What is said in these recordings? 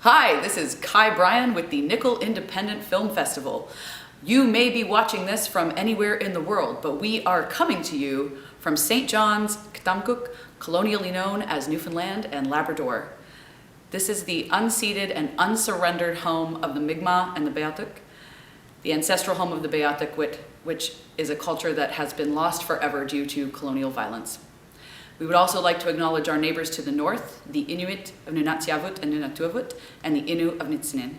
Hi, this is Kai Bryan with the Nickel Independent Film Festival. You may be watching this from anywhere in the world, but we are coming to you from St. John's, Ktamkuk, colonially known as Newfoundland and Labrador. This is the unceded and unsurrendered home of the Mi'kmaq and the Beothuk, the ancestral home of the Beothuk, which is a culture that has been lost forever due to colonial violence. We would also like to acknowledge our neighbors to the north, the Inuit of Nunatsiavut and Nunatuavut, and the Innu of Nitsinin.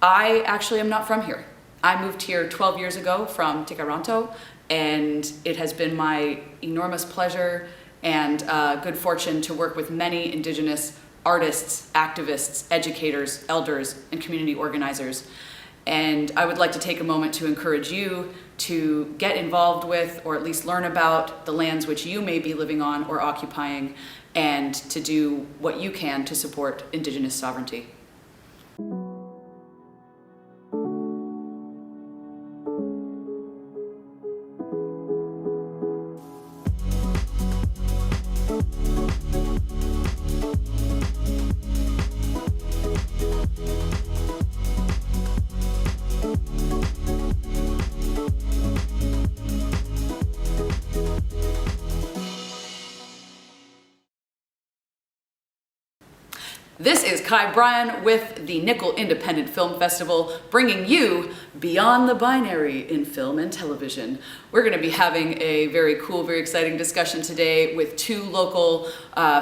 I actually am not from here. I moved here 12 years ago from Tikaranto, and it has been my enormous pleasure and good fortune to work with many Indigenous artists, activists, educators, elders, and community organizers. And I would like to take a moment to encourage you to get involved with, or at least learn about, the lands which you may be living on or occupying, and to do what you can to support Indigenous sovereignty. This is Kai Bryan with the Nickel Independent Film Festival, bringing you Beyond the Binary in film and television. We're going to be having a very cool, very exciting discussion today with two local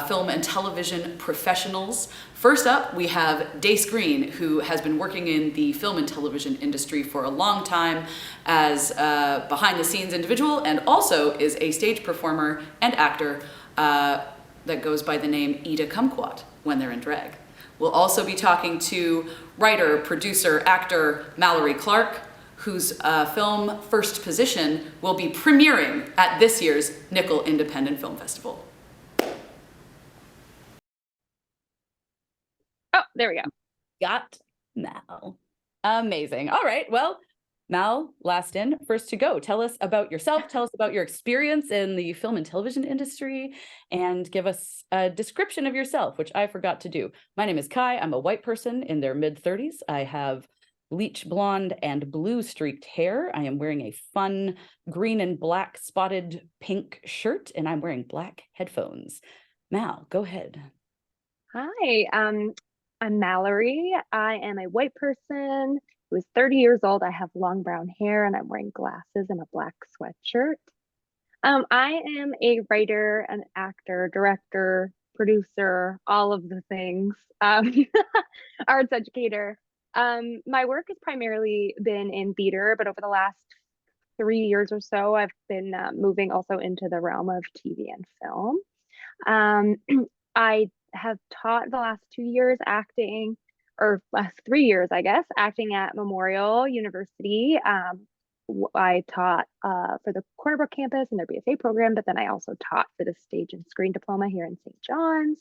film and television professionals. First up, we have Dace Green, who has been working in the film and television industry for a long time as a behind-the-scenes individual, and also is a stage performer and actor that goes by the name Ida Kumquat when they're in drag. We'll also be talking to writer, producer, actor Mallory Clarke, whose film First Position will be premiering at this year's Nickel Independent Film Festival. Oh, there we go. Got Mal. Amazing. All right, well, Mal, last in, first to go. Tell us about yourself, tell us about your experience in the film and television industry, and give us a description of yourself, which I forgot to do. My name is Kai. I'm a white person in their mid-30s. I have bleach blonde and blue streaked hair. I am wearing a fun green and black spotted pink shirt, and I'm wearing black headphones. Mal, go ahead. Hi, I'm Mallory. I am a white person who is 30 years old. I have long brown hair and I'm wearing glasses and a black sweatshirt. I am a writer, an actor, director, producer, all of the things, arts educator. My work has primarily been in theater, but over the last 3 years or so, I've been moving also into the realm of TV and film. Um, I have taught the last 2 years acting, or last 3 years, I guess, acting at Memorial University. I taught for the Corner Brook campus and their BFA program, but then I also taught for the stage and screen diploma here in St. John's.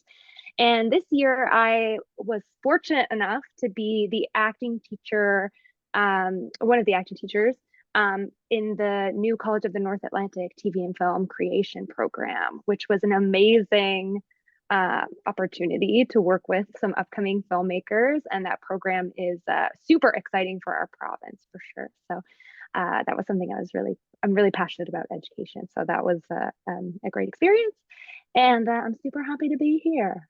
And this year I was fortunate enough to be the acting teacher, one of the acting teachers in the new College of the North Atlantic TV and Film Creation Program, which was an amazing opportunity to work with some upcoming filmmakers. And that program is super exciting for our province for sure. So that was something I'm really passionate about education. So that was a great experience. And I'm super happy to be here.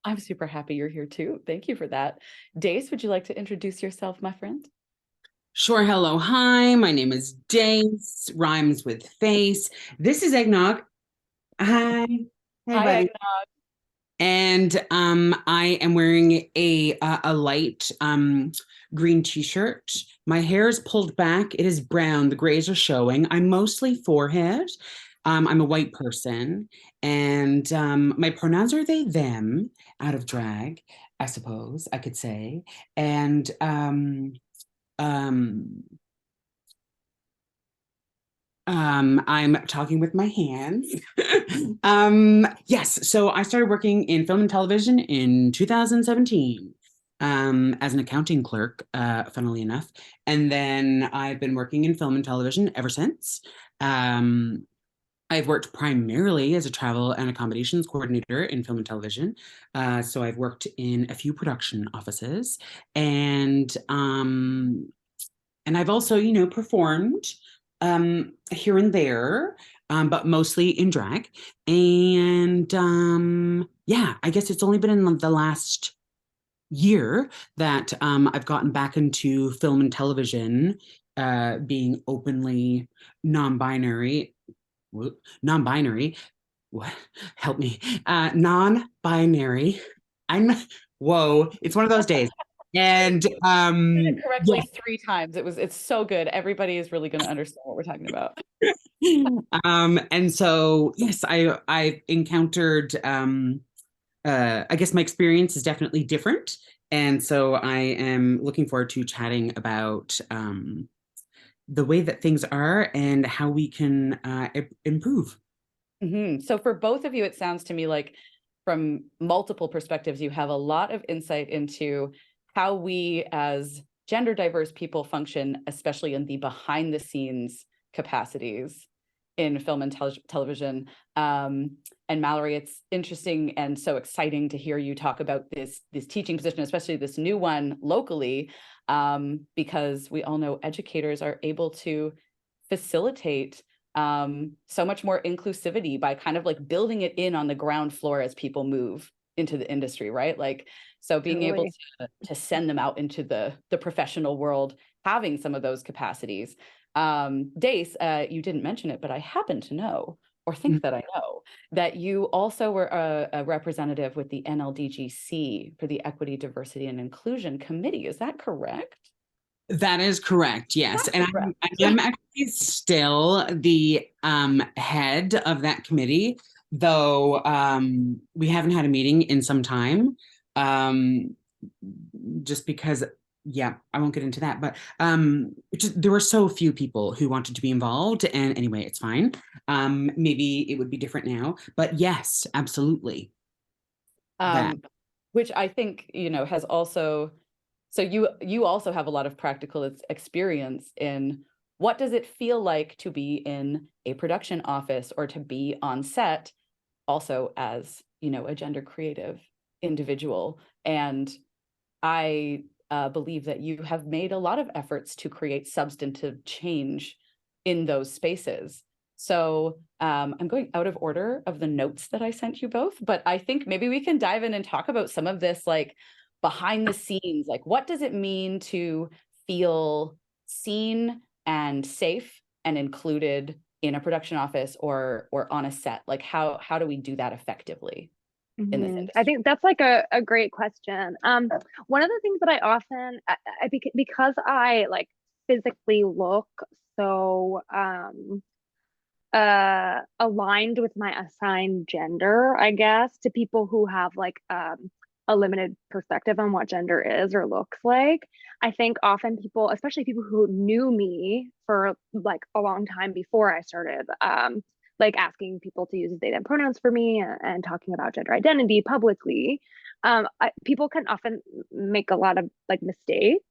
I'm super happy you're here too. Thank you for that. Dace, would you like to introduce yourself, my friend? Sure. Hello. Hi. My name is Dace. Rhymes with face. This is Eggnog. Hi. Hey, Hi, buddy. Eggnog. And I am wearing a light green t-shirt. My hair is pulled back. It is brown. The grays are showing. I'm mostly forehead. I'm a white person, and my pronouns are they, them, out of drag, I suppose I could say. And I'm talking with my hands. Yes, so I started working in film and television in 2017 as an accounting clerk, funnily enough. And then I've been working in film and television ever since. I've worked primarily as a travel and accommodations coordinator in film and television. So I've worked in a few production offices, and I've also, performed here and there, but mostly in drag. And yeah, I guess it's only been in the last year that I've gotten back into film and television, being openly non-binary. Non-binary. What? Help me. Non-binary. I'm. Whoa! It's one of those days. And Did it correctly yeah. 3 times. It's so good. Everybody is really going to understand what we're talking about. And so yes, I've encountered I guess my experience is definitely different. And so I am looking forward to chatting about the way that things are and how we can improve. So for both of you, it sounds to me like from multiple perspectives, you have a lot of insight into how we as gender diverse people function, especially in the behind the scenes capacities in film and television. And Mallory, it's interesting and so exciting to hear you talk about this teaching position, especially this new one locally, because we all know educators are able to facilitate so much more inclusivity by kind of like building it in on the ground floor as people move into the industry, right? Like, so being able to send them out into the professional world, having some of those capacities. Dace, you didn't mention it, but I happen to know, or think that I know, that you also were a representative with the NLDGC for the Equity, Diversity, and Inclusion Committee. Is that correct? That is correct, yes. And I'm actually still the head of that committee, though we haven't had a meeting in some time, just because, yeah, I won't get into that. But there were so few people who wanted to be involved. And anyway, it's fine. Maybe it would be different now. But yes, absolutely. Which I think, has also... So you also have a lot of practical experience in what does it feel like to be in a production office or to be on set, also as, a gender creative individual. And I believe that you have made a lot of efforts to create substantive change in those spaces. So I'm going out of order of the notes that I sent you both, but I think maybe we can dive in and talk about some of this, like, behind the scenes, like what does it mean to feel seen and safe and included in a production office or on a set? Like how do we do that effectively in this industry? I think that's like a great question. One of the things that I often, because I like physically look so aligned with my assigned gender, I guess, to people who have like a limited perspective on what gender is or looks like. I think often people, especially people who knew me for like a long time before I started, like asking people to use they them pronouns for me and talking about gender identity publicly, people can often make a lot of like mistakes.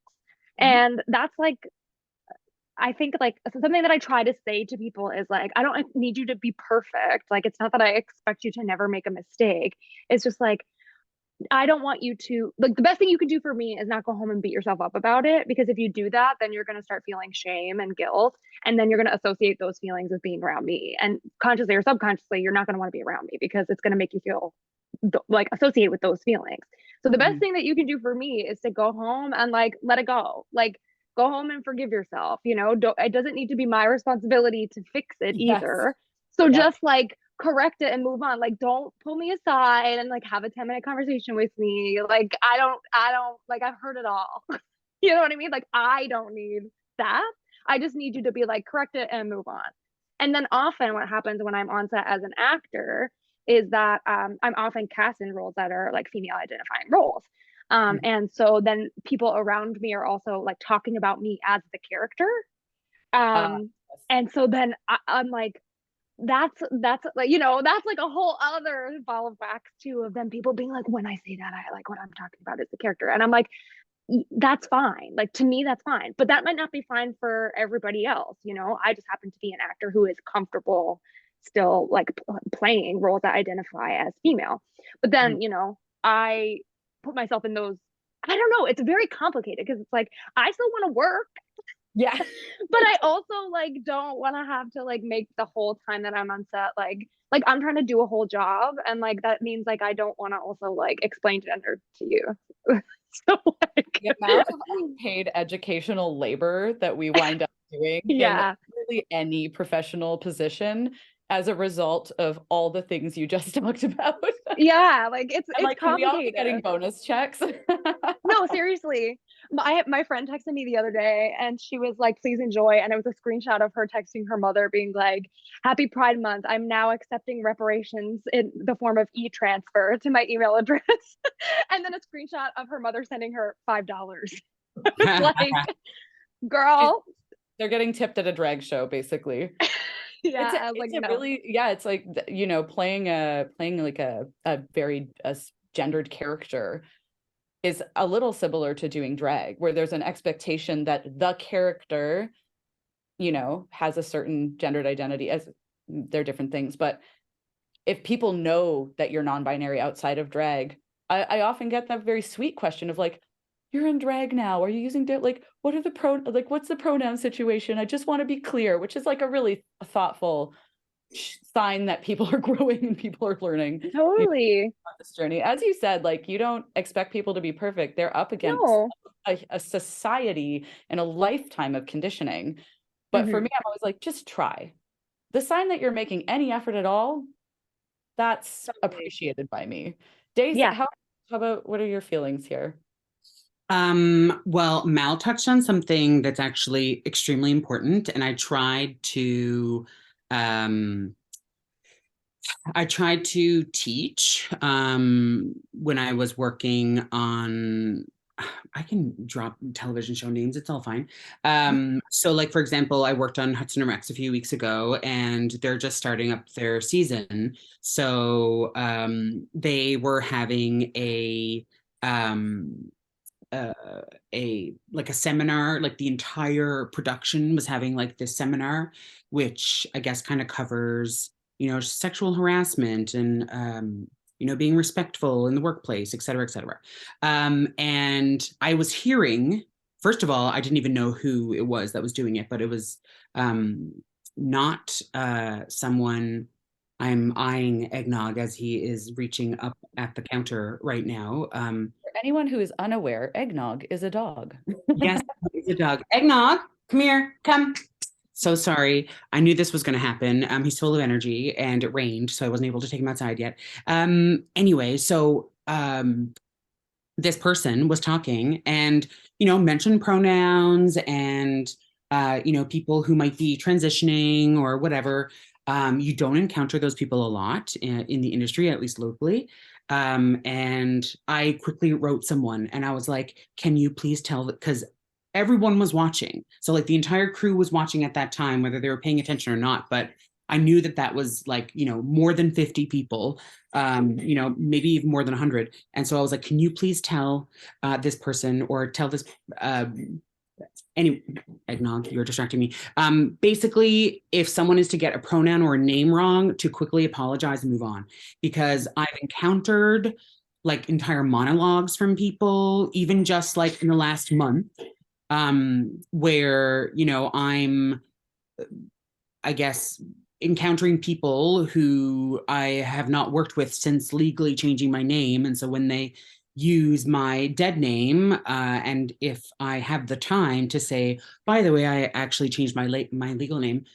And that's like, I think like something that I try to say to people is like, I don't need you to be perfect. Like, it's not that I expect you to never make a mistake. It's just like, I don't want you to, like, the best thing you can do for me is not go home and beat yourself up about it, because if you do that, then you're going to start feeling shame and guilt, and then you're going to associate those feelings with being around me, and consciously or subconsciously you're not going to want to be around me because it's going to make you feel like associated with those feelings. So the best thing that you can do for me is to go home and like let it go, like go home and forgive yourself. It doesn't need to be my responsibility to fix it either. So just like correct it and move on. Like, don't pull me aside and like have a 10-minute conversation with me. Like, I don't like, I've heard it all. You know what I mean? Like, I don't need that. I just need you to be like, correct it and move on. And then often what happens when I'm on set as an actor is that I'm often cast in roles that are like female identifying roles. And so then people around me are also like talking about me as the character. And so then I'm like, that's like, that's like a whole other ball of wax too, of them people being like, when I say that, I like what I'm talking about is the character. And I'm like, that's fine. Like, to me, that's fine. But that might not be fine for everybody else. I just happen to be an actor who is comfortable still like playing roles that identify as female. But then, you know, I put myself in those, I don't know, it's very complicated because it's like I still want to work, Yeah. but I also like don't want to have to like make the whole time that I'm on set like I'm trying to do a whole job, and like that means like I don't want to also like explain gender to you. So like The amount of unpaid educational labor that we wind up doing in yeah. really any professional position as a result of all the things you just talked about. Yeah, like it's I'm like, can we all be getting complicated. bonus checks? No, seriously. My friend texted me the other day and she was like, please enjoy. And it was a screenshot of her texting her mother being like, Happy Pride Month. I'm now accepting reparations in the form of e-transfer to my email address. And then a screenshot of her mother sending her $5. Like, girl. They're getting tipped at a drag show, basically. Yeah, I was like, no. Really, yeah, it's like, you know, playing like a very gendered character is a little similar to doing drag, where there's an expectation that the character, you know, has a certain gendered identity. As they're different things, but if people know that you're non-binary outside of drag, I often get that very sweet question of like, you're in drag now, are you using like, what are the like, what's the pronoun situation? I just want to be clear, which is like a really thoughtful sign that people are growing and people are learning, you know, Totally. on this journey. As you said, like, you don't expect people to be perfect. They're up against No. a society and a lifetime of conditioning. But for me, I'm always like, just try. The sign that you're making any effort at all, that's Totally. appreciated by me. Dace, Yeah. how about, what are your feelings here? Well, Mal touched on something that's actually extremely important, and um, I tried to teach when I was working on, I can drop television show names, it's all fine. So like, for example, I worked on Hudson and Rex a few weeks ago, and they're just starting up their season. So they were having um, uh, a seminar, like the entire production was having like this seminar, which I guess kind of covers, you know, sexual harassment and you know, being respectful in the workplace, et cetera, et cetera. And I was hearing, first of all, I didn't even know who it was that was doing it, but it was not someone. I'm eyeing Eggnog as he is reaching up at the counter right now. For anyone who is unaware, Eggnog is a dog. Yes, he's a dog. Eggnog, come here, come. So sorry. I knew this was going to happen. He's full of energy, and it rained, so I wasn't able to take him outside yet. Anyway, so this person was talking and, you know, mentioned pronouns and, you know, people who might be transitioning or whatever. You don't encounter those people a lot in the industry, at least locally. And I quickly wrote someone and I was like, can you please tell, because everyone was watching. So like the entire crew was watching at that time, whether they were paying attention or not. But I knew that that was like, you know, more than 50 people, you know, maybe even more than 100. And so I was like, can you please tell this person or tell this, any Eggnog, you're distracting me. Basically, if someone is to get a pronoun or a name wrong, to quickly apologize and move on, because I've encountered like entire monologues from people, even just like in the last month, where, you know, I'm, I guess, encountering people who I have not worked with since legally changing my name. And so when they use my dead name, and if I have the time to say, by the way, I actually changed my legal name,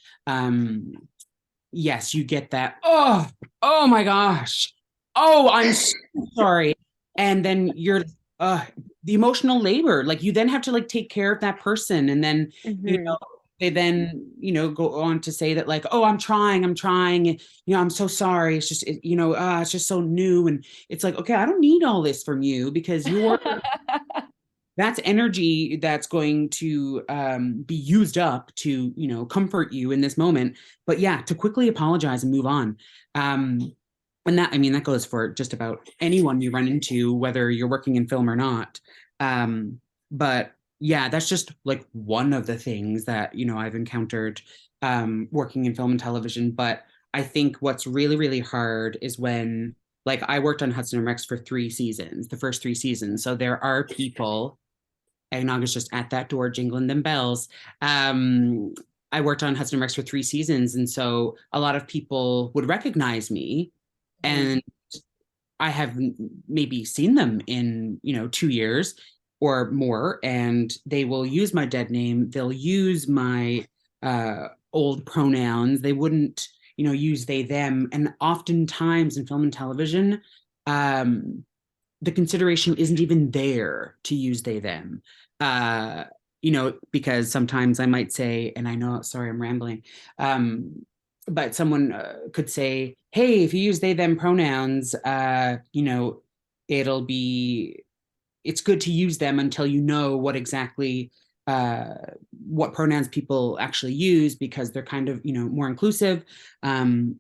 yes, you get that. Oh my gosh. Oh, I'm so sorry. And then you're the emotional labor, like you then have to like take care of that person, and then you know they then, you know, go on to say that like, oh, I'm trying, you know, I'm so sorry, it's just you know, it's just so new. And it's like, okay, I don't need all this from you, because you're that's energy that's going to be used up to, you know, comfort you in this moment. But yeah, to quickly apologize and move on. And that, I mean, that goes for just about anyone you run into, whether you're working in film or not. But yeah, that's just like one of the things that, you know, I've encountered working in film and television. But I think what's really, really hard is when, like, I worked on Hudson and Rex for 3 seasons, the first 3 seasons. So there are people, eggnog is just at that door jingling them bells. I worked on Hudson and Rex for 3 seasons. And so a lot of people would recognize me. And I have maybe seen them in, 2 years or more, and they will use my dead name. They'll use my old pronouns. They wouldn't, use they, them. And oftentimes in film and television, the consideration isn't even there to use they, them. Because sometimes I might say, and I know, sorry, I'm rambling, but someone could say, hey, if you use they, them pronouns, it's good to use them until you know what exactly what pronouns people actually use, because they're kind of, more inclusive, and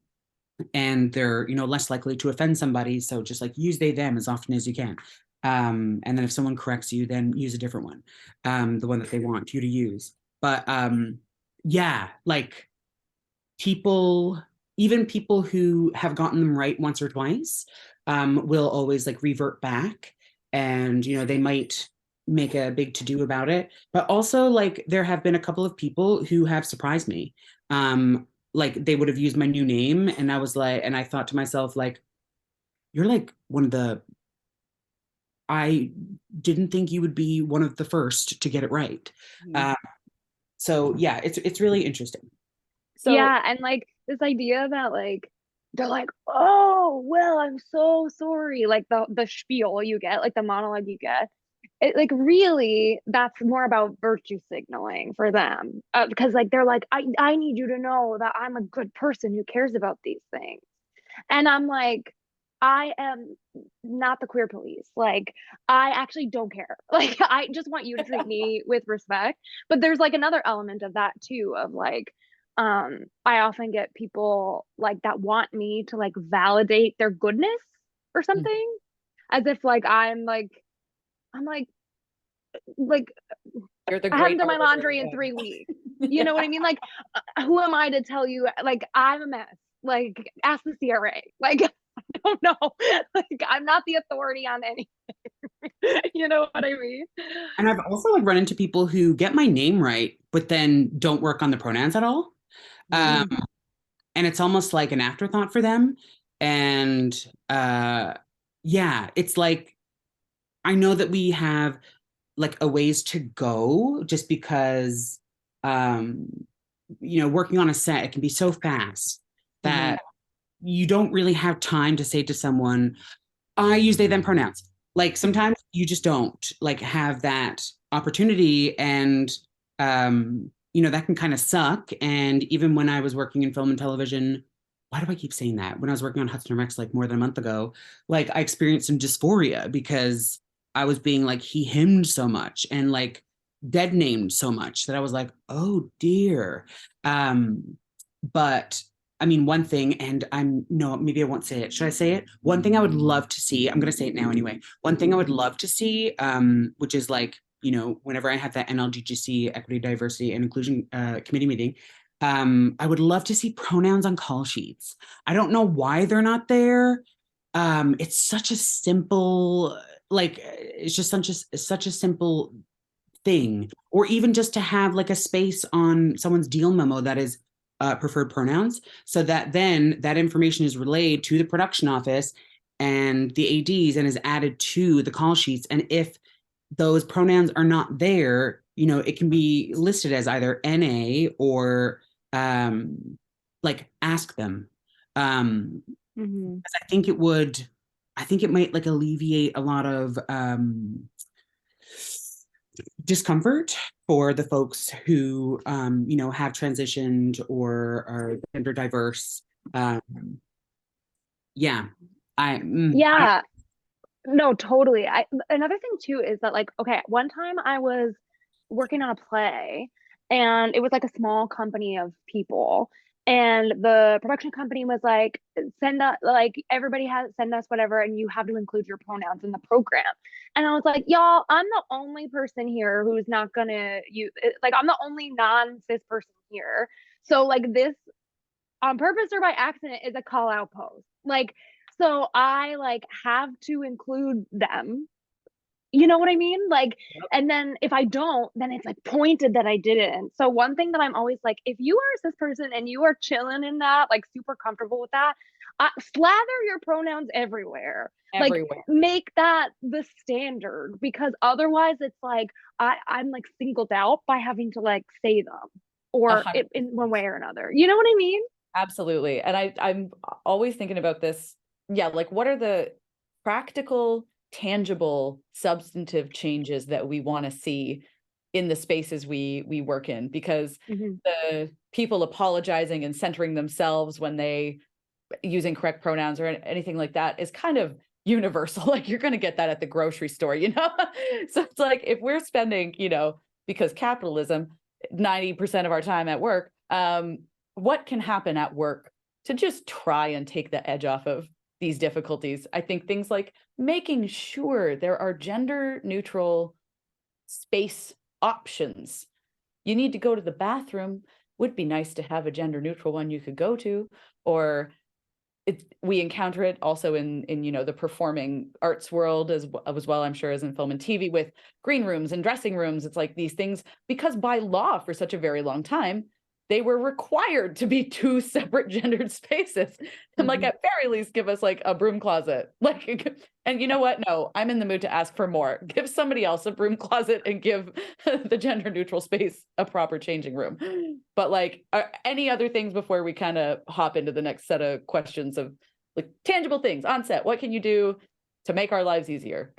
they're, less likely to offend somebody. So just like use they, them as often as you can. And then if someone corrects you, then use a different one, the one that they want you to use. But yeah, like people, even people who have gotten them right once or twice, will always like revert back, and they might make a big to-do about it. But also, like, there have been a couple of people who have surprised me. Like, they would have used my new name, and I thought to myself, like, you're like one of the, I didn't think you would be one of the first to get it right. So yeah, it's really interesting. So yeah, and like this idea that like they're like, oh well, I'm so sorry, like the spiel you get, like the monologue you get, it like really that's more about virtue signaling for them, because like they're like, I need you to know that I'm a good person who cares about these things. And I'm like, I am not the queer police. Like, I actually don't care. Like, I just want you to treat me with respect. But there's like another element of that too, of like, I often get people like that want me to like validate their goodness or something, as if like I'm like, You're the I haven't great done my arbiter, laundry in yeah. 3 weeks. You know what I mean? Like, who am I to tell you? Like, I'm a mess. Like, ask the CRA. Like, I don't know. Like, I'm not the authority on anything. You know what I mean? And I've also like run into people who get my name right, but then don't work on the pronouns at all. And it's almost like an afterthought for them. And yeah, it's like, I know that we have like a ways to go, just because working on a set, it can be so fast that you don't really have time to say to someone, I use they them pronouns. Like sometimes you just don't like have that opportunity, and that can kind of suck. And even when I was working in film and television, why do I keep saying that? When I was working on Hudson and Rex like more than a month ago, like I experienced some dysphoria because I was being like he himmed so much and like dead named so much that I was like, oh dear. But I mean, one thing, and no, maybe I won't say it. Should I say it? One thing I would love to see, I'm going to say it now anyway. One thing I would love to see, which is like, whenever I have that NLGGC Equity, Diversity, and Inclusion Committee meeting, I would love to see pronouns on call sheets. I don't know why they're not there. It's such a simple, like, it's just such a simple thing. Or even just to have like a space on someone's deal memo that is preferred pronouns, so that then that information is relayed to the production office and the ADs and is added to the call sheets. And if those pronouns are not there, it can be listed as either NA or like ask them. I think it might like alleviate a lot of discomfort for the folks who have transitioned or are gender diverse. Yeah. Yeah. No, totally. Another thing too is that like, okay, one time I was working on a play, and it was like a small company of people, and the production company was like, send us, like, everybody has send us whatever, and you have to include your pronouns in the program. And I was like, y'all, I'm the only person here who's not gonna use, like, I'm the only non-cis person here, so like this on purpose or by accident is a call out post. Like, so I like have to include them. You know what I mean? Like, Yep. and then if I don't, then it's like pointed that I didn't. So one thing that I'm always like, if you are a cis person and you are chilling in that, like super comfortable with that, slather your pronouns everywhere. Like, Everywhere. make that the standard, because otherwise it's like I'm like singled out by having to like say them or 100%. in one way or another. You know what I mean? Absolutely. And I'm always thinking about this. Yeah, like what are the practical, tangible, substantive changes that we want to see in the spaces we work in? Because Mhm. the people apologizing and centering themselves when they using correct pronouns or anything like that is kind of universal. Like you're going to get that at the grocery store, you know? So it's like if we're spending, you know, because capitalism, 90% of our time at work, what can happen at work to just try and take the edge off of these difficulties? I think things like making sure there are gender neutral space options. You need to go to the bathroom, would be nice to have a gender neutral one you could go to, or we encounter it also in you know the performing arts world as well, I'm sure, as in film and TV, with green rooms and dressing rooms. It's like these things, because by law for such a very long time they were required to be two separate gendered spaces. And like Mhm. at very least give us like a broom closet, like, and you know what, no, I'm in the mood to ask for more. Give somebody else a broom closet and give the gender neutral space a proper changing room. But like, any other things before we kind of hop into the next set of questions of like tangible things on set? What can you do to make our lives easier?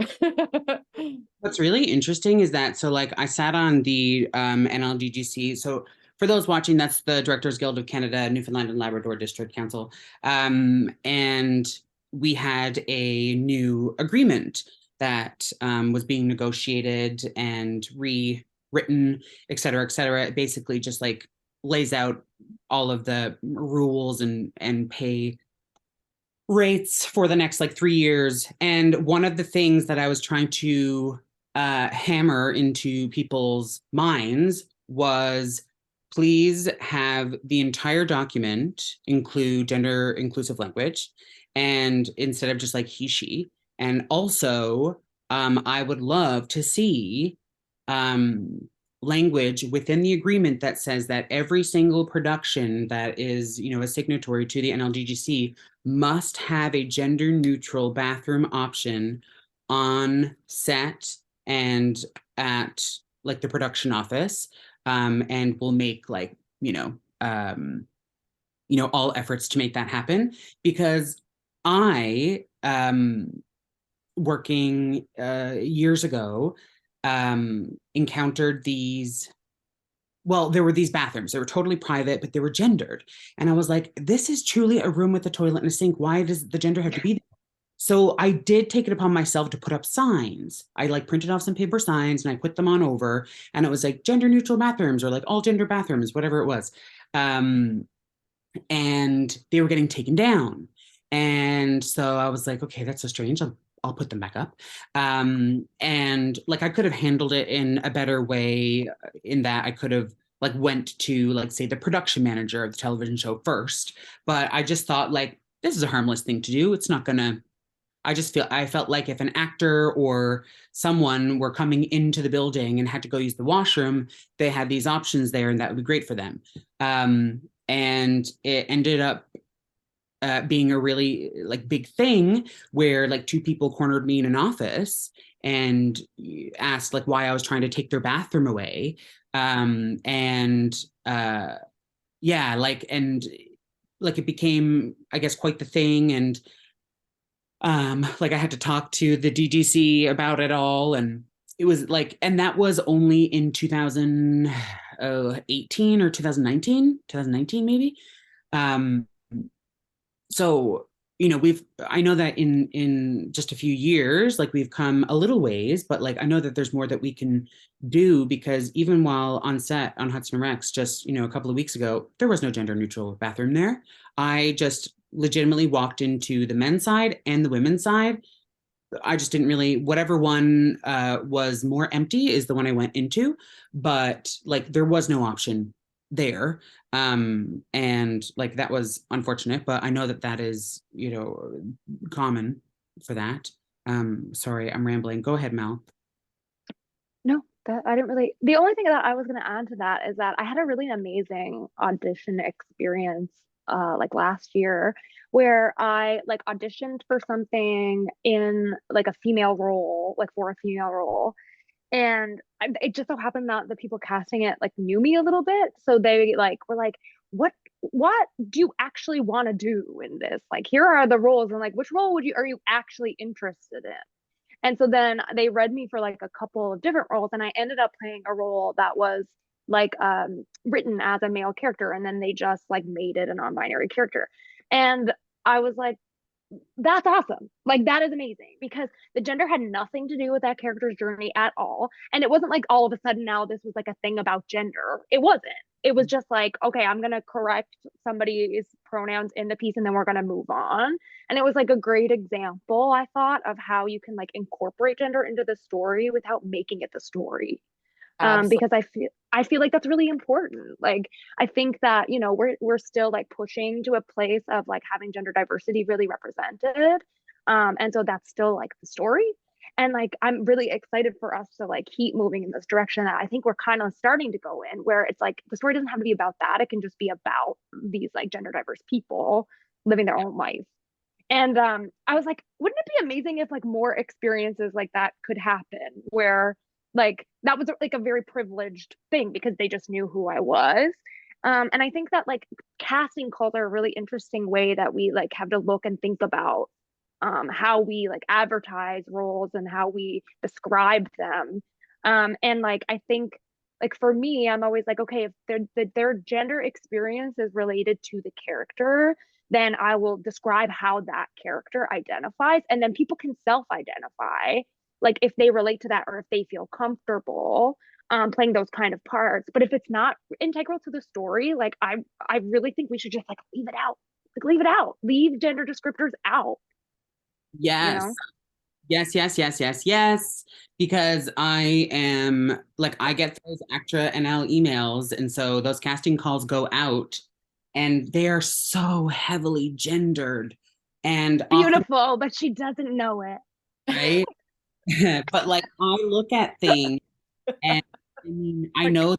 What's really interesting is that, so like I sat on the NLDGC. So for those watching, that's the Directors Guild of Canada, Newfoundland and Labrador District Council. And we had a new agreement that was being negotiated and rewritten, et cetera, et cetera. It basically just like lays out all of the rules and pay rates for the next like 3 years. And one of the things that I was trying to hammer into people's minds was, please have the entire document include gender inclusive language, and instead of just like he, she. And also, I would love to see language within the agreement that says that every single production that is, you know, a signatory to the NLDGC must have a gender neutral bathroom option on set and at like the production office, and we'll make like all efforts to make that happen. Because I working years ago encountered these, well, there were these bathrooms. They were totally private, but they were gendered. And I was like, this is truly a room with a toilet and a sink. Why does the gender have to be there? So I did take it upon myself to put up signs. I like printed off some paper signs and I put them on over, and it was like gender neutral bathrooms or like all gender bathrooms, whatever it was. And they were getting taken down. And so I was like, okay, that's so strange. I'll put them back up. And like I could have handled it in a better way, in that I could have like went to like say the production manager of the television show first. But I just thought like this is a harmless thing to do. It's not gonna, I felt like if an actor or someone were coming into the building and had to go use the washroom, they had these options there and that would be great for them. And it ended up being a really like big thing where like two people cornered me in an office and asked like why I was trying to take their bathroom away. And yeah, and like it became, I guess, quite the thing. And like I had to talk to the DGC about it all, and it was like, and that was only in 2018 or 2019 maybe. um so I know that in just a few years like we've come a little ways, but like I know that there's more that we can do, because even while on set on Hudson Rex just a couple of weeks ago, there was no gender neutral bathroom there. I just legitimately walked into the men's side and the women's side. I just didn't really, whatever one was more empty is the one I went into, but like there was no option there. And like that was unfortunate, but I know that that is, common for that. Sorry, I'm rambling. Go ahead, Mel. No, that I didn't really. The only thing that I was going to add to that is that I had a really amazing audition experience like last year where I like auditioned for something in like a female role, like for a female role. And it just so happened that the people casting it like knew me a little bit, so they like were like, what do you actually want to do in this? Like, here are the roles, and like, which role would you are you actually interested in? And so then they read me for like a couple of different roles, and I ended up playing a role that was like written as a male character, and then they just like made it a non-binary character. And I was like, that's awesome. Like that is amazing because the gender had nothing to do with that character's journey at all. And it wasn't like all of a sudden now this was like a thing about gender. It wasn't. It was just like, okay, I'm gonna correct somebody's pronouns in the piece and then we're gonna move on. And it was like a great example, I thought, of how you can like incorporate gender into the story without making it the story. Absolutely. Because I feel like that's really important. Like I think that we're still like pushing to a place of like having gender diversity really represented, and so that's still like the story. And like I'm really excited for us to like keep moving in this direction that I think we're kind of starting to go in, where it's like the story doesn't have to be about that; it can just be about these like gender diverse people living their own life. And I was like, wouldn't it be amazing if like more experiences like that could happen where like that was like a very privileged thing because they just knew who I was. And I think that like casting calls are a really interesting way that we like have to look and think about how we like advertise roles and how we describe them. And like I think like for me, I'm always like, okay, if their gender experience is related to the character, then I will describe how that character identifies, and then people can self-identify, like if they relate to that or if they feel comfortable playing those kind of parts. But if it's not integral to the story, like I really think we should just like leave it out, like leave it out, leave gender descriptors out, you Yes. know. Yes, yes, yes, yes, yes. Because I am like, I get those extra NL emails. And so those casting calls go out and they are so heavily gendered and often, Beautiful, but she doesn't know it. right? But like, I look at things and I mean, I Like, know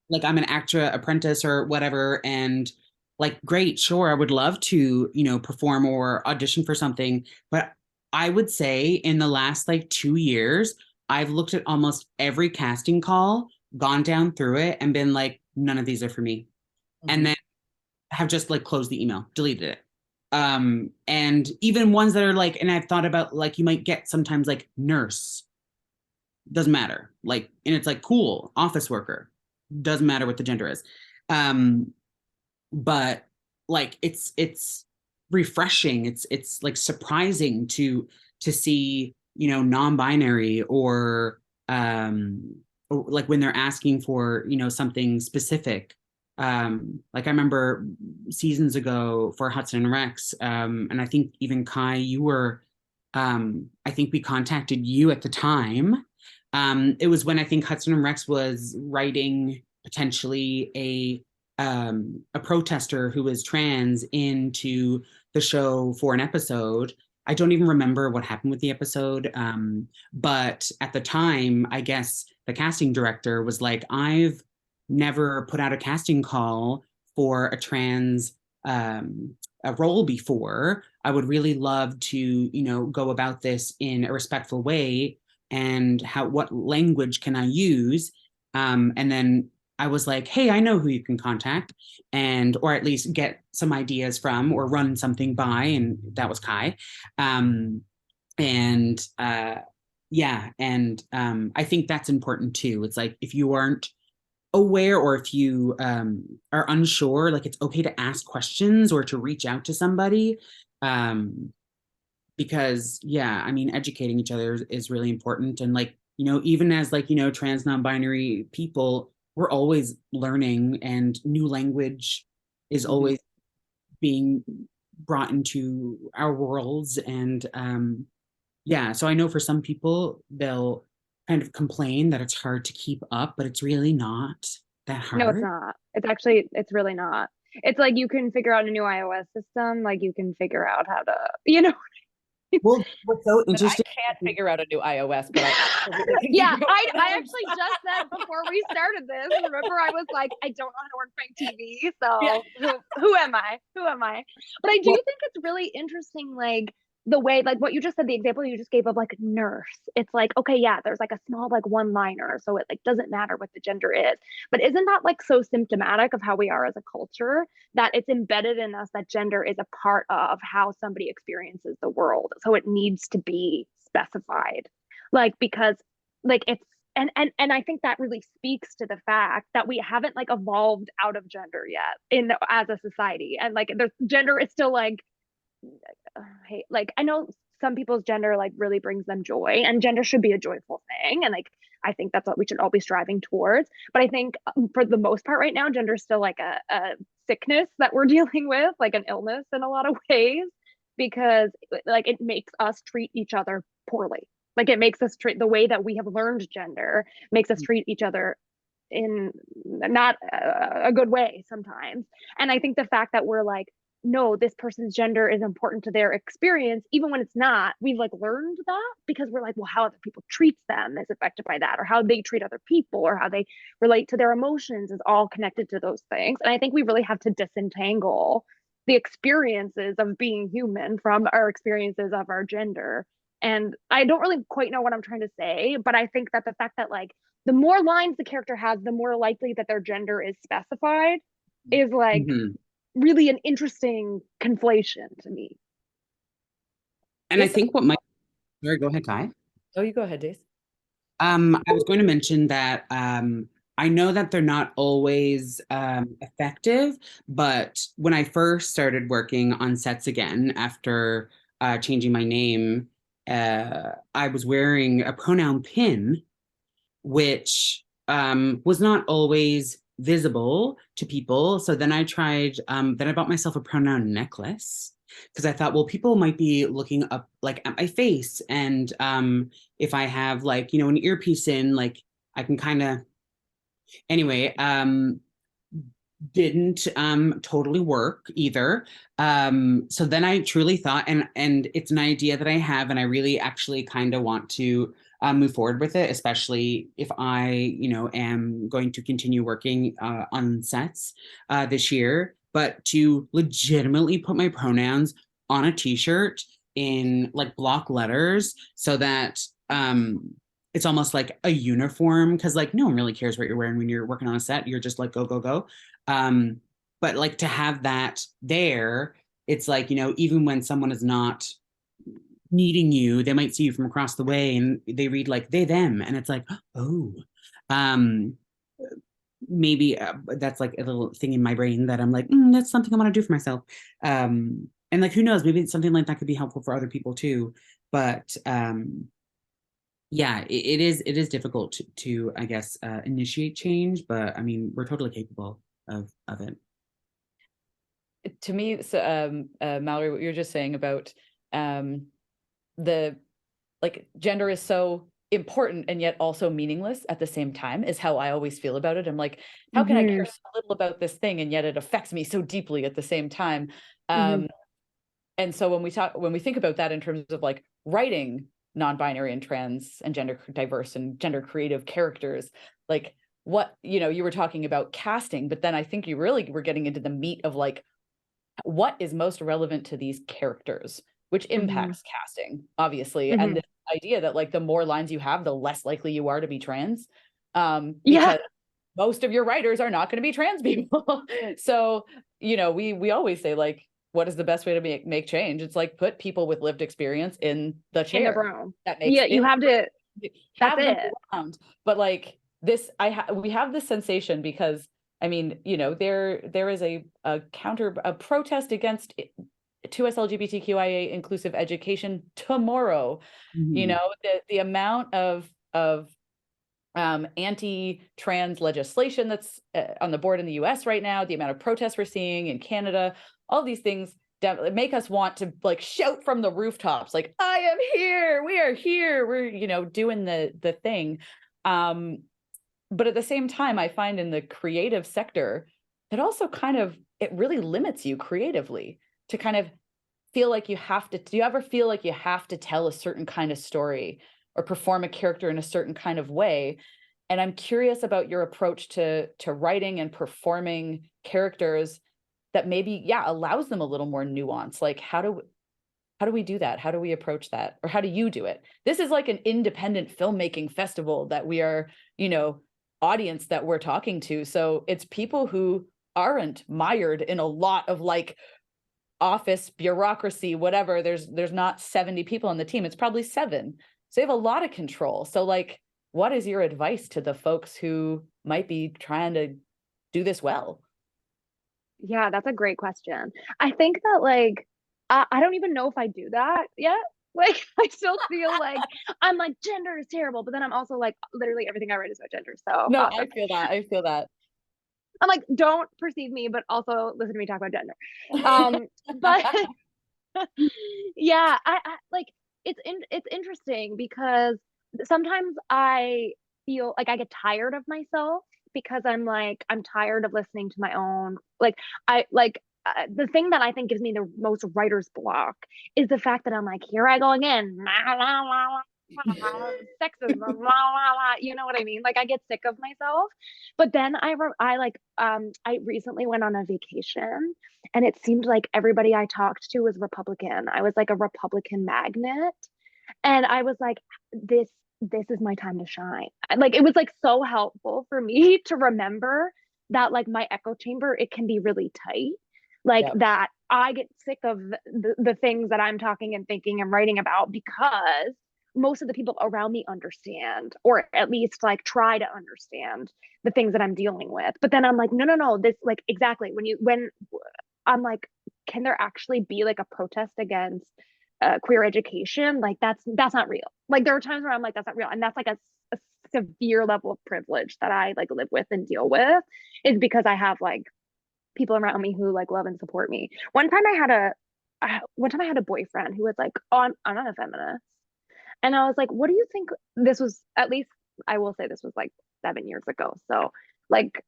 like I'm an actor apprentice or whatever. And like, great, sure, I would love to, perform or audition for something. But I would say in the last like 2 years, I've looked at almost every casting call, gone down through it, and been like, none of these are for me. And mhm. then have just like closed the email, deleted it. And even ones that are like, and I've thought about like you might get sometimes like nurse, doesn't matter. Like, and it's like cool, office worker, doesn't matter what the gender is. Um, but like it's refreshing. It's like surprising to see, non-binary or like when they're asking for, something specific. Like I remember seasons ago for Hudson and Rex, and I think even Kai, you were I think we contacted you at the time. It was when I think Hudson and Rex was writing potentially a protester who was trans into the show for an episode. I don't even remember what happened with the episode. But at the time, I guess the casting director was like, I've never put out a casting call for a trans a role before. I would really love to, go about this in a respectful way. And what language can I use? And then I was like, hey, I know who you can contact or at least get some ideas from or run something by. And that was Kai. Um, and yeah. And I think that's important too. It's like, if you aren't aware or if you are unsure, like it's okay to ask questions or to reach out to somebody. Because yeah, I mean, educating each other is really important. And like, even as like, trans non-binary people, we're always learning and new language is Mhm. always being brought into our worlds. And yeah, so I know for some people, they'll kind of complain that it's hard to keep up, but it's really not. that No, it's hard? not. It's really not. It's like you can figure out a new iOS system, like you can figure out how to, you know. Well, what's so But I interesting. can't figure out a new iOS, but I absolutely can Yeah, figure out I Windows. actually just said before we started this, remember I was like, I don't know how to work my TV, Yeah. so who am I? Who am I? But I do Well, think it's really interesting, like the way, like what you just said, the example you just gave of like nurse. It's like, okay, yeah, there's like a small like one liner, so it like doesn't matter what the gender is. But isn't that like so symptomatic of how we are as a culture that it's embedded in us that gender is a part of how somebody experiences the world? So it needs to be specified. Like because like it's and I think that really speaks to the fact that we haven't like evolved out of gender yet in as a society, and like there's gender is still like hey, like I know some people's gender like really brings them joy, and gender should be a joyful thing, and like I think that's what we should all be striving towards. But I think for the most part right now, gender is still like a sickness that we're dealing with, like an illness in a lot of ways, because like it makes us treat each other poorly. Like it makes us treat the way that we have learned gender makes us treat each other in not a good way sometimes. And I think the fact that we're like, no, this person's gender is important to their experience, even when it's not, we've like learned that because we're like, well, how other people treats them is affected by that, or how they treat other people, or how they relate to their emotions is all connected to those things. And I think we really have to disentangle the experiences of being human from our experiences of our gender. And I don't really quite know what I'm trying to say, but I think that the fact that like the more lines the character has, the more likely that their gender is specified is like mhm. really an interesting conflation to me. And I This, think what might, sorry, go ahead, Kai. oh, you go ahead, Dace. I was going to mention that I know that they're not always effective, but when I first started working on sets again after changing my name, I was wearing a pronoun pin, which was not always visible to people. So then I tried, then I bought myself a pronoun necklace because I thought, well, people might be looking up like at my face. And if I have like, you know, an earpiece in, like I can kind of, anyway, didn't totally work either. So then I truly thought, and it's an idea that I have, and I really actually kind of want to move forward with it, especially if I, you know, am going to continue working on sets this year, but to legitimately put my pronouns on a t-shirt in like block letters so that it's almost like a uniform because like no one really cares what you're wearing when you're working on a set. You're just like go go go. But like to have that there, it's like, you know, even when someone is not needing you, they might see you from across the way and they read like they them, and it's like, oh, um maybe that's like a little thing in my brain that I'm like, that's something I want to do for myself. And like who knows, maybe it's something like that could be helpful for other people too. But yeah, it is difficult to I guess initiate change, but I mean we're totally capable of it. To me, so Mallory, what you're just saying about the like gender is so important and yet also meaningless at the same time is how I always feel about it. I'm like, how can I Mm-hmm. care so little about this thing and yet it affects me so deeply at the same time? Mm-hmm. And so when we think about that in terms of like writing non-binary and trans and gender diverse and gender creative characters, like what, you know, you were talking about casting, but then I think you really were getting into the meat of like what is most relevant to these characters, which Mm-hmm. impacts casting, obviously. Mm-hmm. And the idea that like the more lines you have, the less likely you are to be trans. Yeah. Because most of your writers are not going to be trans people. So, you know, we always say like, what is the best way to make change? It's like put people with lived experience in the In the chair. room. That makes Yeah, you have to, that's have them it. around. But like this, we have this sensation because I mean, you know, there is a protest against 2S LGBTQIA inclusive education tomorrow. You Mhm. know, the amount of anti-trans legislation that's on the board in the US right now, the amount of protests we're seeing in Canada, all these things make us want to like shout from the rooftops, like, I am here, we are here, we're, you know, doing the thing. but at the same time, I find in the creative sector, it also kind of, it really limits you creatively to kind of feel like you have to, do you ever feel like you have to tell a certain kind of story or perform a character in a certain kind of way? And I'm curious about your approach to writing and performing characters that maybe, yeah, allows them a little more nuance. Like how do we do that? How do we approach that? Or how do you do it? This is like an independent filmmaking festival that we are, audience that we're talking to. So it's people who aren't mired in a lot of like office bureaucracy, whatever. There's not 70 people on the team. It's probably 7. So they have a lot of control. So like, what is your advice to the folks who might be trying to do this well? Yeah, that's a great question. I think that like I don't even know if I do that yet. Like I still feel like I'm like gender is terrible, but then I'm also like literally everything I write is about gender. So No, I awesome. feel that. I feel that. I'm like, don't perceive me, but also listen to me talk about gender. But yeah, I like it's interesting because sometimes I feel like I get tired of myself because I'm like I'm tired of listening to my own the thing that I think gives me the most writer's block is the fact that I'm like here I go again sexism you know what I mean, like I get sick of myself. But then I recently went on a vacation and it seemed like everybody I talked to was Republican. I was like a Republican magnet. And I was like, this is my time to shine. Like it was like so helpful for me to remember that like my echo chamber, it can be really tight. Like Yep. that I get sick of the things that I'm talking and thinking and writing about because most of the people around me understand, or at least like try to understand the things that I'm dealing with. But then I'm like, no, this like exactly when I'm like, can there actually be like a protest against queer education? Like that's not real. Like there are times where I'm like, that's not real, and that's like a severe level of privilege that I like live with and deal with, is because I have like people around me who like love and support me. One time I had a boyfriend who was like, oh, I'm not a feminist, and I was like, what do you think? This was at least I will say this was like 7 years ago. So like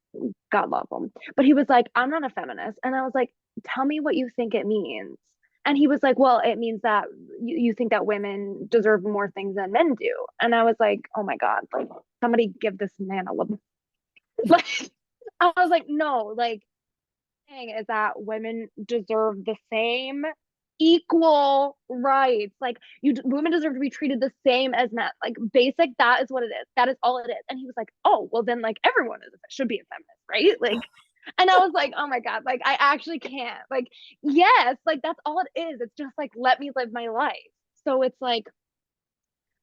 God love him. But he was like, I'm not a feminist. And I was like, tell me what you think it means. And he was like, well, it means that you think that women deserve more things than men do. And I was like, oh my God, like somebody give this man a little like I was like, no, like thing is that women deserve the same equal rights. Like women deserve to be treated the same as men. Like basic, that is what it is. That is all it is. And he was like, oh, well then like everyone should be a feminist, right? Like, and I was like, oh my God, like I actually can't. Like, yes, like that's all it is. It's just like let me live my life. So it's like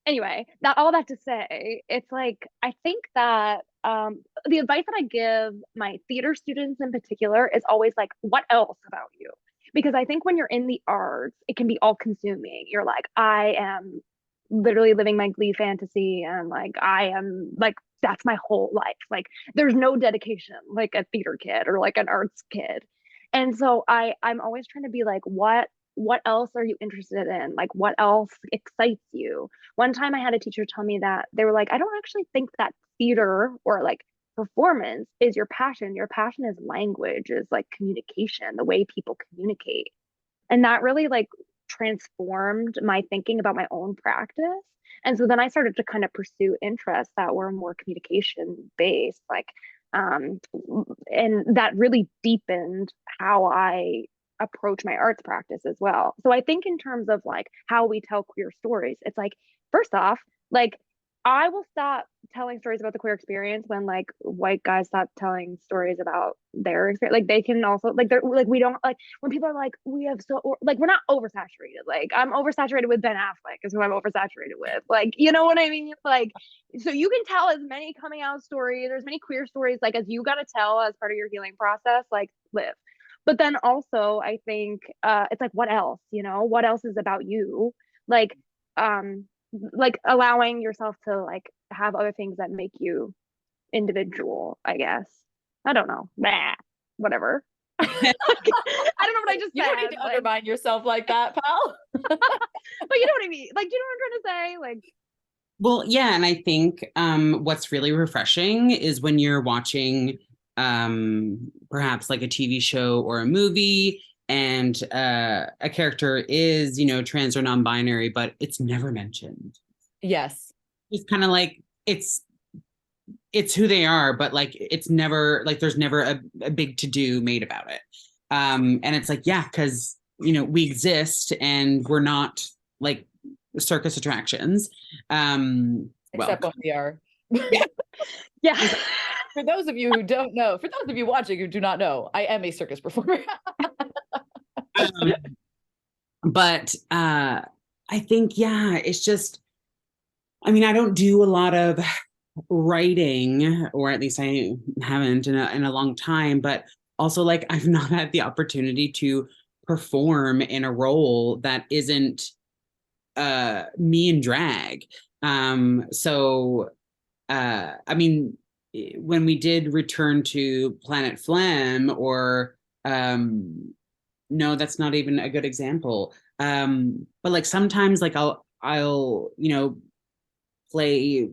anyway, that all that to say, it's like I think that the advice that I give my theater students in particular is always like, what else about you? Because I think when you're in the arts, it can be all consuming. You're like, I am literally living my glee fantasy, and like I am like that's my whole life. Like there's no dedication like a theater kid or like an arts kid. And so I'm always trying to be like, what else are you interested in? Like what else excites you? One time I had a teacher tell me that they were like, I don't actually think that theater or like performance is your passion. Your passion is language, is like communication, the way people communicate. And that really like transformed my thinking about my own practice. And so then I started to kind of pursue interests that were more communication based, like, um, and that really deepened how I approach my arts practice as well. So I think in terms of like how we tell queer stories, it's like, first off, like I will stop telling stories about the queer experience when like white guys stop telling stories about their experience. Like they can also like they're like we don't like when people are like we have so or, like we're not oversaturated. Like I'm oversaturated with Ben Affleck is who I'm oversaturated with. Like you know what I mean? Like so you can tell as many coming out stories, there's many queer stories like as you got to tell as part of your healing process. Like live. But then also I think it's like what else? You know what else is about you? Like um like allowing yourself to like have other things that make you individual, I guess. I don't know. Bah, whatever. I don't know what I just You don't need said. to Like, undermine yourself like that, pal. but you know what I mean? Like, do you know what I'm trying to say? Like, Well, yeah, and I think what's really refreshing is when you're watching perhaps like a TV show or a movie and a character is, trans or non-binary, but it's never mentioned. Yes. It's kind of like it's who they are, but like it's never like there's never a big to-do made about it. And it's like, yeah, because we exist and we're not like circus attractions. Well, Except when we are. yeah. Yeah. For those of you who don't know, for those of you watching who do not know, I am a circus performer. um, but I think, yeah, it's just, I mean, I don't do a lot of writing, or at least I haven't in a long time, but also like I've not had the opportunity to perform in a role that isn't me in drag. So I mean, when we did return to Planet Phlegm, or no, that's not even a good example. But like sometimes like I'll play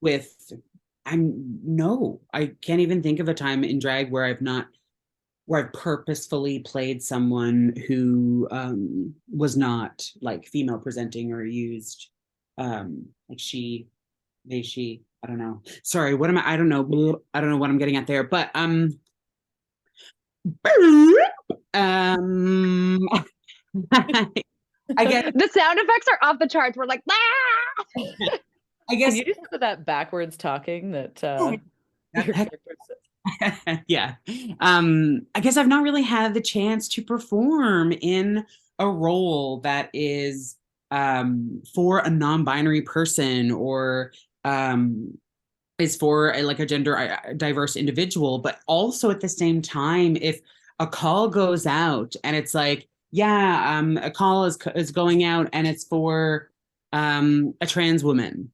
with I'm no, I can't even think of a time in drag where I've purposefully played someone who was not like female presenting or used like she, they, she, I don't know. Sorry, what am I don't know. I don't know what I'm getting at there, but um I guess The sound effects are off the charts. We're like, ah! I Can guess you do some of that backwards talking that your heck, character says? yeah. I guess I've not really had the chance to perform in a role that is for a non-binary person, or is for like a gender diverse individual. But also at the same time, if a call goes out and it's like, yeah, a call is going out and it's for a trans woman,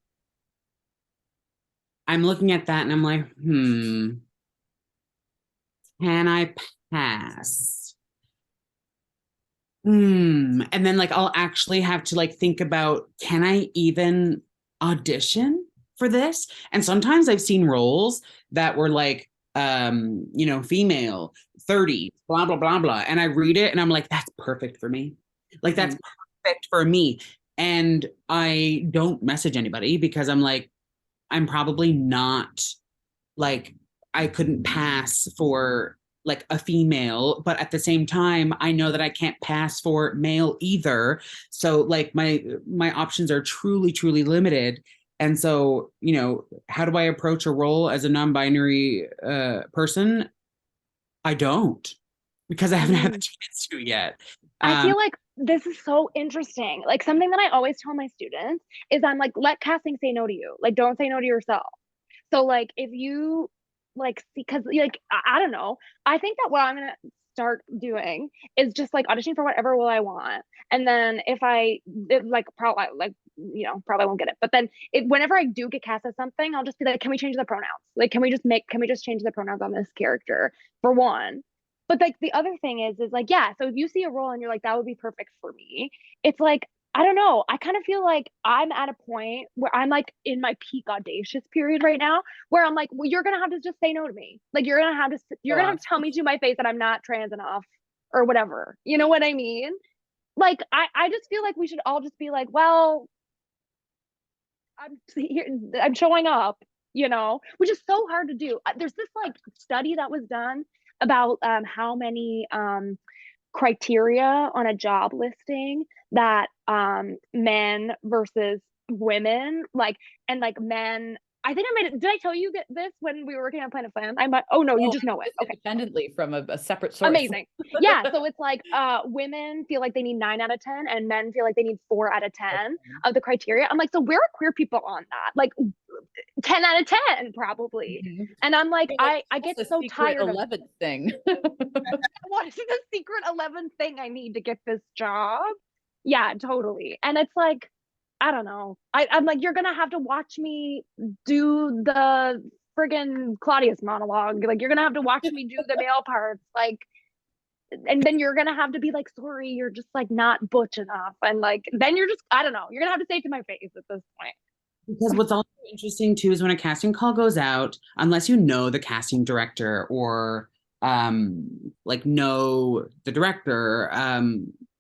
I'm looking at that and I'm like, can I pass? And then like I'll actually have to like think about, can I even audition for this? And sometimes I've seen roles that were like female, 30, blah blah blah blah. And I read it and I'm like, that's perfect for me. Like that's perfect for me. And I don't message anybody because I'm like, I'm probably not like I couldn't pass for like a female, but at the same time I know that I can't pass for male either. So like my options are truly limited. And so, how do I approach a role as a non-binary person? I don't, because I haven't had the chance to yet. I feel like this is so interesting. Like something that I always tell my students is I'm like, let casting say no to you. Like, don't say no to yourself. So like if you like see, because like I don't know, I think that what I'm gonna start doing is just like auditioning for whatever role I want, and then like probably like probably won't get it, but then whenever I do get cast as something, I'll just be like, can we change the pronouns? Like, can we just change the pronouns on this character for one? But like the other thing is like, yeah, so if you see a role and you're like, that would be perfect for me, it's like, I don't know. I kind of feel like I'm at a point where I'm like in my peak audacious period right now, where I'm like, well, you're gonna have to just say no to me. Like you're gonna have to tell me to my face that I'm not trans enough or whatever. You know what I mean? Like I just feel like we should all just be like, well, I'm here, I'm showing up, which is so hard to do. There's this like study that was done about how many criteria on a job listing that men versus women like, and like men, I think I made it, did I tell you this when we were working on Planet Plan? I might, oh no, you just know it. Okay, Independently from a separate source. amazing. Yeah, so it's like women feel like they need 9 out of 10 and men feel like they need 4 out of 10 of the criteria. I'm like, so where are queer people on that? Like 10 out of 10 probably. And I'm like, I get so tired 11th thing. What is the secret 11th thing I need to get this job? Yeah, totally. And it's like, I don't know. I'm like, you're gonna have to watch me do the friggin' Claudius monologue. Like, you're gonna have to watch me do the male parts. Like, and then you're gonna have to be like, sorry, you're just like not butch enough. And like, then you're just, I don't know. You're gonna have to say it to my face at this point. Because what's also interesting too is when a casting call goes out, unless you know the casting director or like know the director,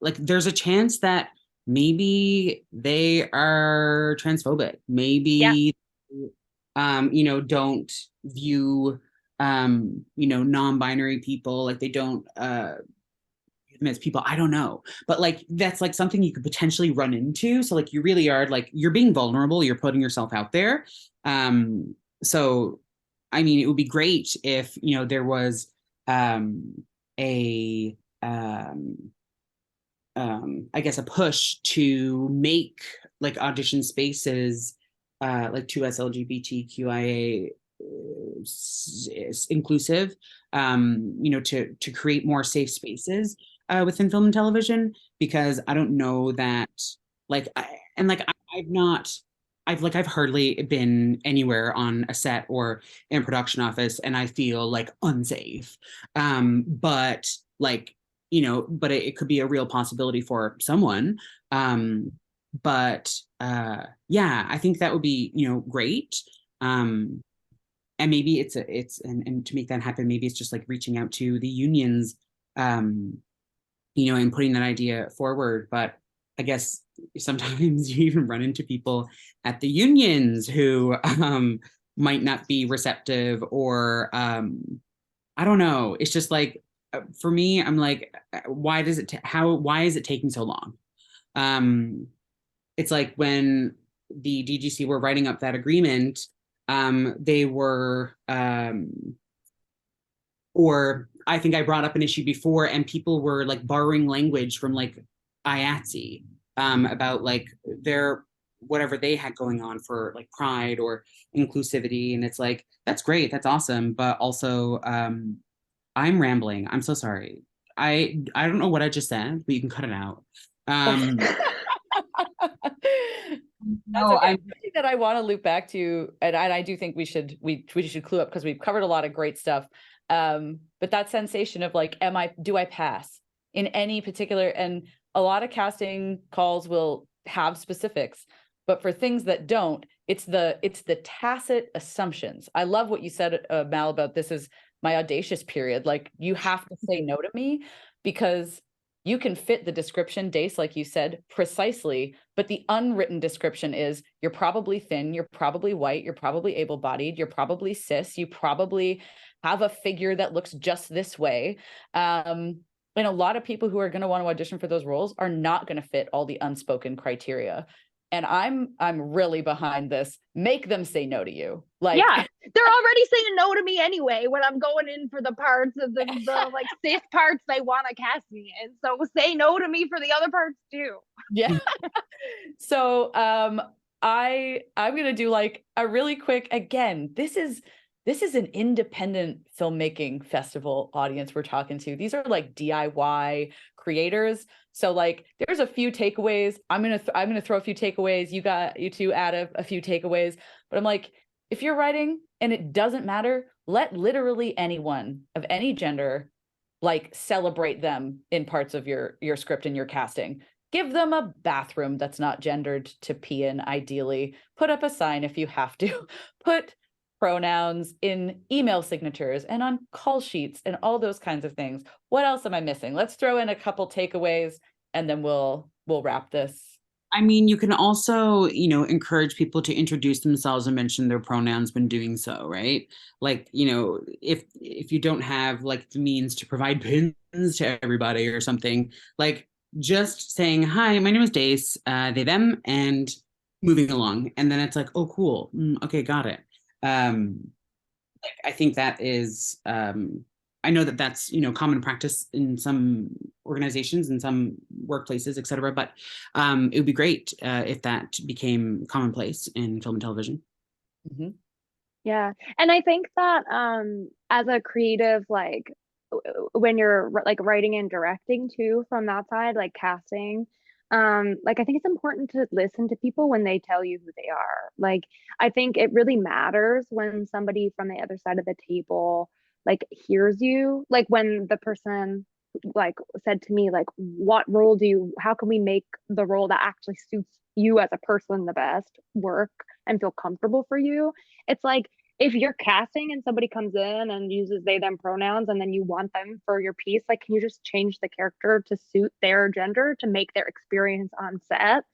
like there's a chance that maybe they are transphobic. Yeah. Maybe don't view non-binary people, like they don't as people. I don't know, but like that's like something you could potentially run into. So like you really are like you're being vulnerable, you're putting yourself out there. So I mean it would be great if there was a I guess a push to make like audition spaces like 2S LGBTQIA inclusive, to create more safe spaces within film and television, because I don't know that I've not I've hardly been anywhere on a set or in a production office and I feel like unsafe. But like, but it could be a real possibility for someone. But yeah, I think that would be, great. Um, and maybe and to make that happen, maybe it's just like reaching out to the unions, um, and putting that idea forward. But I guess sometimes you even run into people at the unions who might not be receptive, or I don't know. It's just like for me, I'm like, why is it taking so long? Um, it's like when the DGC were writing up that agreement, they were or I think I brought up an issue before and people were like borrowing language from like IATSE about like their whatever they had going on for like pride or inclusivity. And it's like, that's great, that's awesome. But also I'm rambling. I'm so sorry. I don't know what I just said, but you can cut it out. Um That's no, okay. I One thing that I want to loop back to, and I do think we should clue up because we've covered a lot of great stuff. But that sensation of like, do I pass in any particular? And a lot of casting calls will have specifics, but for things that don't, it's the tacit assumptions. I love what you said, Mal, about this is my audacious period. Like you have to say no to me because you can fit the description, Dace, like you said, precisely, but the unwritten description is you're probably thin, you're probably white, you're probably able-bodied, you're probably cis, you probably have a figure that looks just this way. And a lot of people who are going to want to audition for those roles are not going to fit all the unspoken criteria. And I'm really behind this. Make them say no to you. Like, yeah, they're already saying no to me anyway when I'm going in for the parts of the like cis parts they want to cast me in. So say no to me for the other parts too. yeah. So I'm gonna do like a really quick, again, this is an independent filmmaking festival audience we're talking to. These are like DIY creators. So like there's a few takeaways. I'm gonna throw a few takeaways. You two add a few takeaways. But I'm like, if you're writing and it doesn't matter, let literally anyone of any gender like celebrate them in parts of your script and your casting. Give them a bathroom that's not gendered to pee in, ideally. Put up a sign if you have to. Put pronouns in email signatures and on call sheets and all those kinds of things. What else am I missing? Let's throw in a couple takeaways and then we'll wrap this. I mean, you can also, encourage people to introduce themselves and mention their pronouns when doing so, right? Like, if you don't have like the means to provide pins to everybody or something, like just saying, "Hi, my name is Dace," they, them, and moving along. And then it's like, "Oh, cool. Okay, got it." Um, I think that is I know that that's common practice in some organizations and some workplaces, et cetera, but it would be great if that became commonplace in film and television. Mm-hmm. Yeah. And I think that as a creative, like when you're like writing and directing too from that side, like casting, like I think it's important to listen to people when they tell you who they are. Like I think it really matters when somebody from the other side of the table like hears you. Like when the person like said to me, like, what how can we make the role that actually suits you as a person the best work and feel comfortable for you. It's like if you're casting and somebody comes in and uses they them pronouns and then you want them for your piece, like can you just change the character to suit their gender to make their experience on set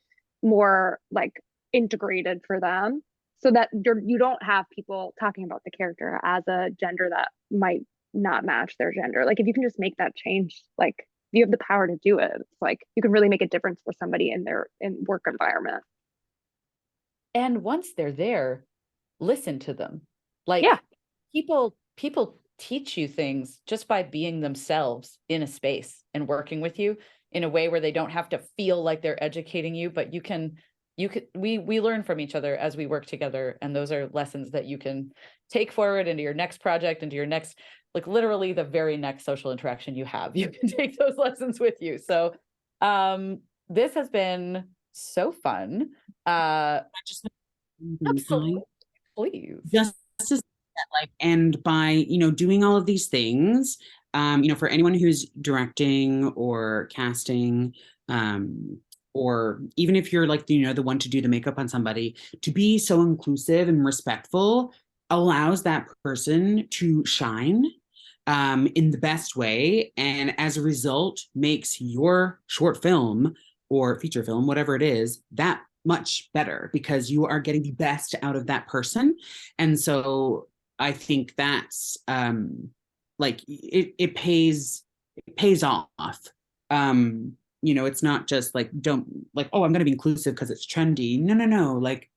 more like integrated for them, so that you don't have people talking about the character as a gender that might not match their gender. Like if you can just make that change, like you have the power to do it. It's like you can really make a difference for somebody in their work environment. And once they're there, listen to them. Like Yeah. people teach you things just by being themselves in a space and working with you in a way where they don't have to feel like they're educating you, but we learn from each other as we work together. And those are lessons that you can take forward into your next project, into your next, like literally the very next social interaction you have. You can take those lessons with you. So this has been so fun. Just Absolutely. Please. just to say that, like, and by doing all of these things, for anyone who's directing or casting, or even if you're like the one to do the makeup on somebody, to be so inclusive and respectful allows that person to shine in the best way, and as a result makes your short film or feature film, whatever it is, that much better because you are getting the best out of that person. And so I think that's like it pays off. It's not just like, don't like, oh, I'm going to be inclusive because it's trendy. No. Like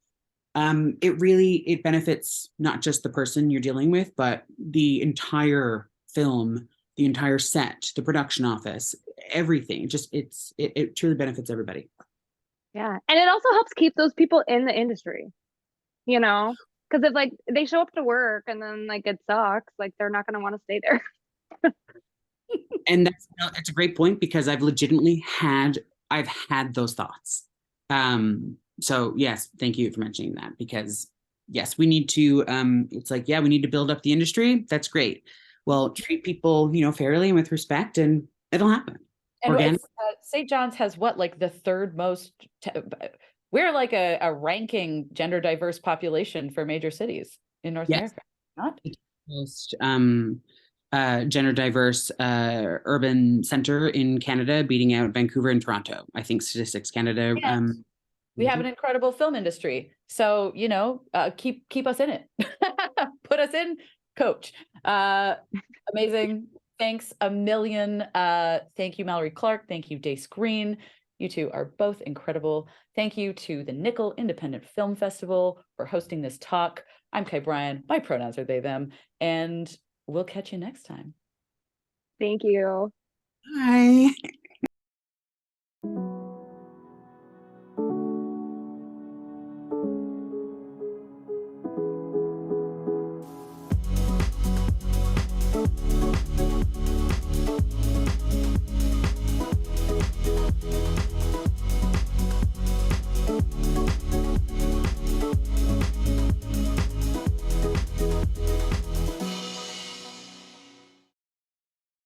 it benefits not just the person you're dealing with, but the entire film, the entire set, the production office, everything. Just it truly benefits everybody. Yeah. And it also helps keep those people in the industry, because if like they show up to work and then like it sucks, like they're not going to want to stay there. And that's a great point because I've had those thoughts. So yes, thank you for mentioning that, because yes, we need to it's like, yeah, we need to build up the industry. That's great. Well, treat people, fairly and with respect, and it'll happen. And St. John's has what, like the third most, we're like a ranking gender diverse population for major cities in North America. Not most gender diverse urban center in Canada, beating out Vancouver and Toronto. I think Statistics Canada. We have an incredible film industry, so keep us in it. Put us in, coach. Amazing. Thanks a million. Thank you, Mallory Clarke. Thank you, Dace Green. You two are both incredible. Thank you to the Nickel Independent Film Festival for hosting this talk. I'm Kai Bryan. My pronouns are they, them. And we'll catch you next time. Thank you. Bye.